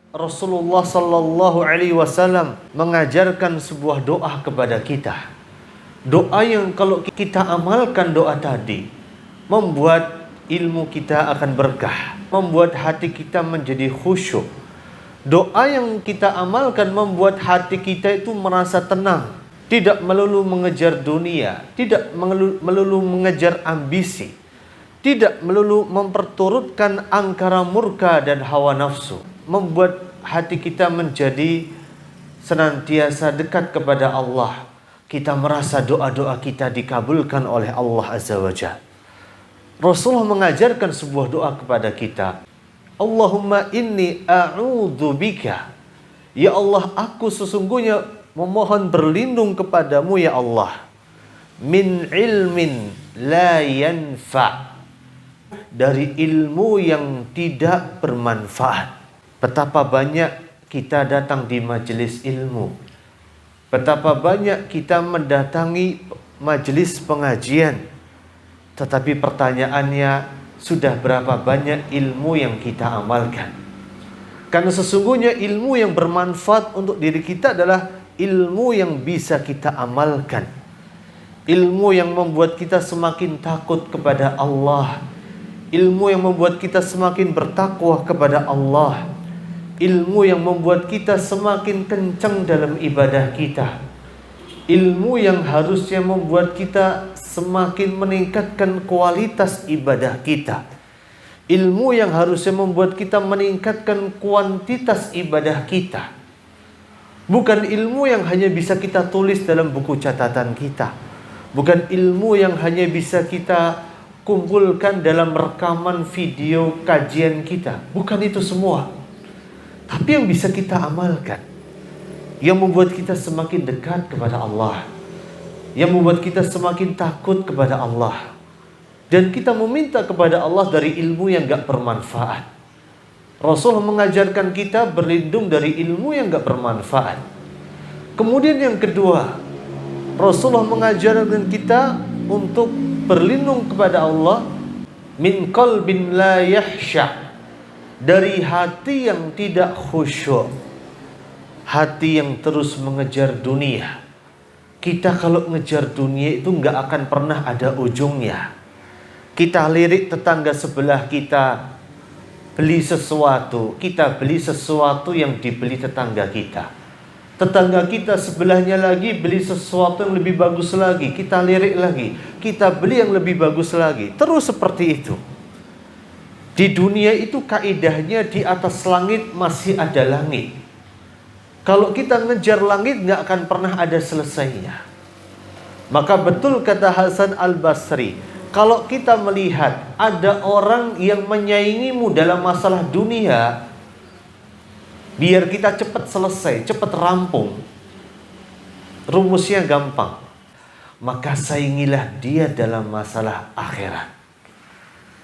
Rasulullah Sallallahu Alaihi Wasallam mengajarkan sebuah doa kepada kita. Doa yang kalau kita amalkan doa tadi, membuat ilmu kita akan berkah, membuat hati kita menjadi khusyuk. Doa yang kita amalkan membuat hati kita itu merasa tenang, tidak melulu mengejar dunia, tidak melulu mengejar ambisi, tidak melulu memperturutkan angkara murka dan hawa nafsu, membuat hati kita menjadi senantiasa dekat kepada Allah. Kita merasa doa-doa kita dikabulkan oleh Allah Azza wa Jalla. Rasulullah mengajarkan sebuah doa kepada kita. Allahumma inni a'udzubika. Ya Allah, aku sesungguhnya memohon berlindung kepadamu ya Allah. Min ilmin la yanfa'. Dari ilmu yang tidak bermanfaat. Betapa banyak kita datang di majelis ilmu. Betapa banyak kita mendatangi majelis pengajian. Tetapi pertanyaannya, sudah berapa banyak ilmu yang kita amalkan? Karena sesungguhnya ilmu yang bermanfaat untuk diri kita adalah ilmu yang bisa kita amalkan. Ilmu yang membuat kita semakin takut kepada Allah. Ilmu yang membuat kita semakin bertakwa kepada Allah. Ilmu yang membuat kita semakin kencang dalam ibadah kita. Ilmu yang harusnya membuat kita semakin meningkatkan kualitas ibadah kita. Ilmu yang harusnya membuat kita meningkatkan kuantitas ibadah kita. Bukan ilmu yang hanya bisa kita tulis dalam buku catatan kita. Bukan ilmu yang hanya bisa kita kumpulkan dalam rekaman video kajian kita. Bukan itu semua. Tapi yang bisa kita amalkan, yang membuat kita semakin dekat kepada Allah, yang membuat kita semakin takut kepada Allah, dan kita meminta kepada Allah dari ilmu yang gak bermanfaat. Rasul mengajarkan kita berlindung dari ilmu yang gak bermanfaat. Kemudian yang kedua, Rasulullah mengajarkan kita untuk berlindung kepada Allah min qalbin la yahsya'. Dari hati yang tidak khusyuk, hati yang terus mengejar dunia. Kita kalau ngejar dunia itu nggak akan pernah ada ujungnya. Kita lirik tetangga sebelah kita beli sesuatu, kita beli sesuatu yang dibeli tetangga kita. Tetangga kita sebelahnya lagi beli sesuatu yang lebih bagus lagi, kita lirik lagi, kita beli yang lebih bagus lagi. Terus seperti itu. Di dunia itu kaidahnya di atas langit masih ada langit. Kalau kita ngejar langit nggak akan pernah ada selesainya. Maka betul kata Hasan Al-Basri, kalau kita melihat ada orang yang menyaingimu dalam masalah dunia, biar kita cepat selesai, cepat rampung, rumusnya gampang. Maka saingilah dia dalam masalah akhirat.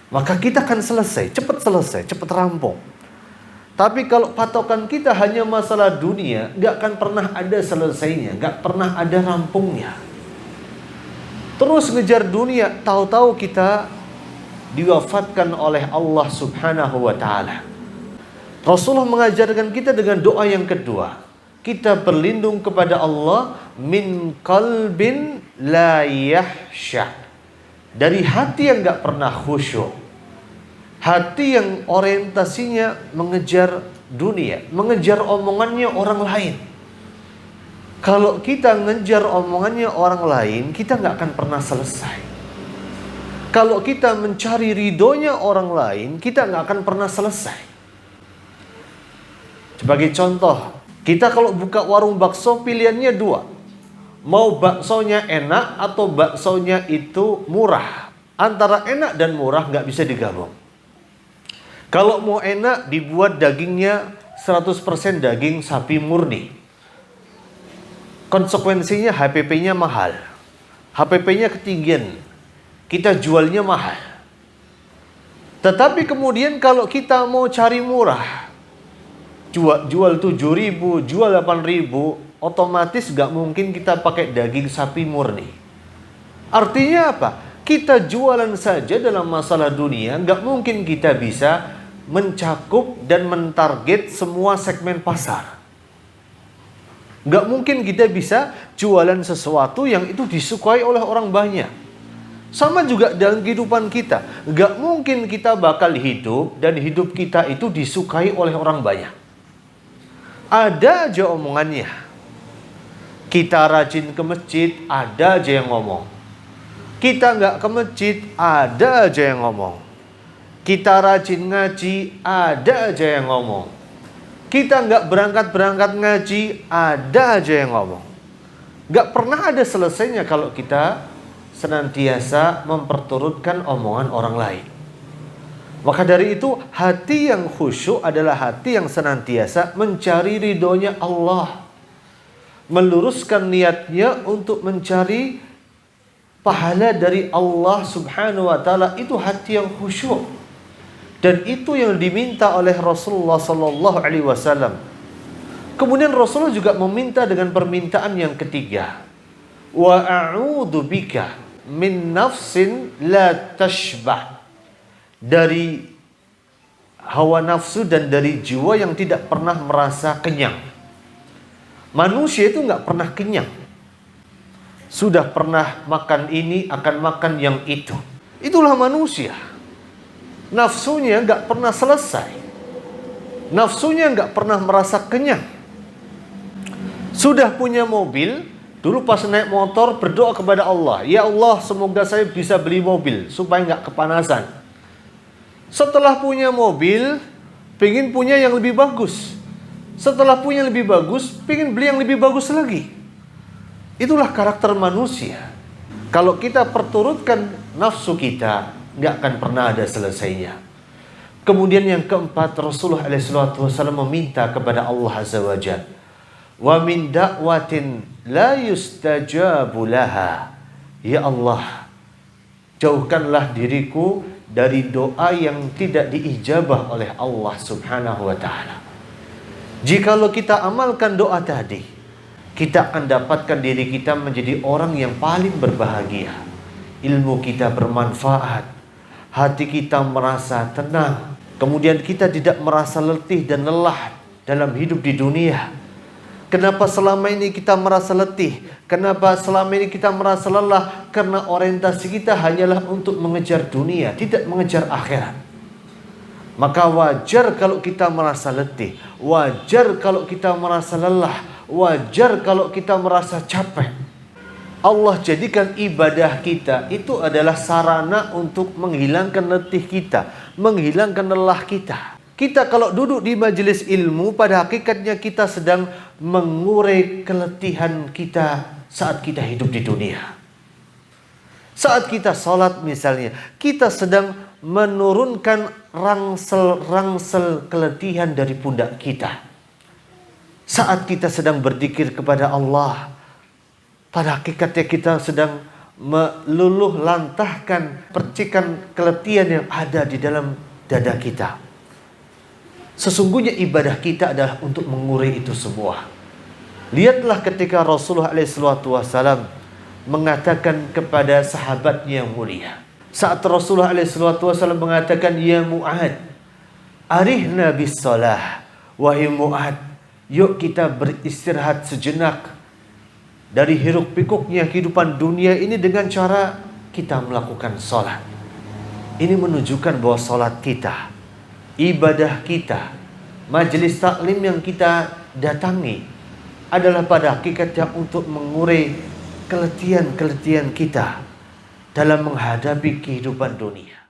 Maka kita akan selesai, cepat rampung. Tapi kalau patokan kita hanya masalah dunia, gak akan pernah ada selesainya, gak pernah ada rampungnya. Terus ngejar dunia, tahu-tahu kita diwafatkan oleh Allah Subhanahu wa Ta'ala. Rasulullah mengajarkan kita dengan doa yang kedua. Kita berlindung kepada Allah min qalbin la yahsya'. Dari hati yang gak pernah khusyuk. Hati yang orientasinya mengejar dunia, mengejar omongannya orang lain. Kalau kita ngejar omongannya orang lain, kita gak akan pernah selesai. Kalau kita mencari ridhonya orang lain, kita gak akan pernah selesai. Sebagai contoh, kita kalau buka warung bakso pilihannya dua. Mau baksonya enak atau baksonya itu murah. Antara enak dan murah nggak bisa digabung. Kalau mau enak dibuat dagingnya 100% daging sapi murni. Konsekuensinya HPP-nya mahal. HPP-nya ketinggian. Kita jualnya mahal. Tetapi kemudian kalau kita mau cari murah, jual 7.000, jual 8.000, otomatis gak mungkin kita pakai daging sapi murni. Artinya apa? Kita jualan saja dalam masalah dunia, gak mungkin kita bisa mencakup dan mentarget semua segmen pasar. Nggak mungkin kita bisa jualan sesuatu yang itu disukai oleh orang banyak. Sama juga dalam kehidupan kita. Nggak mungkin kita bakal hidup dan hidup kita itu disukai oleh orang banyak. Ada aja omongannya. Kita rajin ke masjid, ada aja yang ngomong. Kita nggak ke masjid, ada aja yang ngomong. Kita rajin ngaji, ada aja yang ngomong. Kita nggak berangkat-berangkat ngaji, ada aja yang ngomong. Nggak pernah ada selesainya kalau kita senantiasa memperturutkan omongan orang lain. Maka dari itu, hati yang khusyuk adalah hati yang senantiasa mencari ridhonya Allah. Meluruskan niatnya untuk mencari pahala dari Allah subhanahu wa ta'ala. Itu hati yang khusyuk. Dan itu yang diminta oleh Rasulullah sallallahu alaihi wasallam. Kemudian Rasulullah juga meminta dengan permintaan yang ketiga. Wa a'udzu bika min nafsin la tashbah. Dari hawa nafsu dan dari jiwa yang tidak pernah merasa kenyang. Manusia itu nggak pernah kenyang. Sudah pernah makan ini, akan makan yang itu. Itulah manusia. Nafsunya nggak pernah selesai. Nafsunya nggak pernah merasa kenyang. Sudah punya mobil, dulu pas naik motor berdoa kepada Allah, ya Allah semoga saya bisa beli mobil supaya nggak kepanasan. Setelah punya mobil, pengen punya yang lebih bagus. Setelah punya lebih bagus, pengen beli yang lebih bagus lagi. Itulah karakter manusia. Kalau kita perturutkan nafsu kita, nggak akan pernah ada selesainya. Kemudian yang keempat, Rasulullah SAW meminta kepada Allah Azza wa Jalla, wa min da'watin la yustajabu laha. Ya Allah, jauhkanlah diriku dari doa yang tidak diijabah oleh Allah Subhanahu wa ta'ala. Jikalau kita amalkan doa tadi, kita akan dapatkan diri kita menjadi orang yang paling berbahagia. Ilmu kita bermanfaat, hati kita merasa tenang, kemudian kita tidak merasa letih dan lelah dalam hidup di dunia. Kenapa selama ini kita merasa letih? Kenapa selama ini kita merasa lelah? Karena orientasi kita hanyalah untuk mengejar dunia, tidak mengejar akhirat. Maka wajar kalau kita merasa letih, wajar kalau kita merasa lelah, wajar kalau kita merasa capek. Allah jadikan ibadah kita itu adalah sarana untuk menghilangkan letih kita, menghilangkan lelah kita. Kita kalau duduk di majelis ilmu, pada hakikatnya kita sedang mengurai keletihan kita saat kita hidup di dunia. Saat kita sholat misalnya, kita sedang menurunkan rangsel-rangsel keletihan dari pundak kita. Saat kita sedang berzikir kepada Allah, pada hakikatnya kita sedang meluluh lantahkan percikan keletihan yang ada di dalam dada kita. Sesungguhnya ibadah kita adalah untuk mengurai itu semua. Lihatlah ketika Rasulullah SAW mengatakan kepada sahabatnya yang mulia. Saat Rasulullah SAW mengatakan, ya Mu'ad, arihna bis salah. Wahai Mu'ad, yuk kita beristirahat sejenak dari hiruk pikuknya kehidupan dunia ini dengan cara kita melakukan sholat. Ini menunjukkan bahwa sholat kita, ibadah kita, majelis taklim yang kita datangi adalah pada hakikatnya untuk mengurai keletihan-keletihan kita dalam menghadapi kehidupan dunia.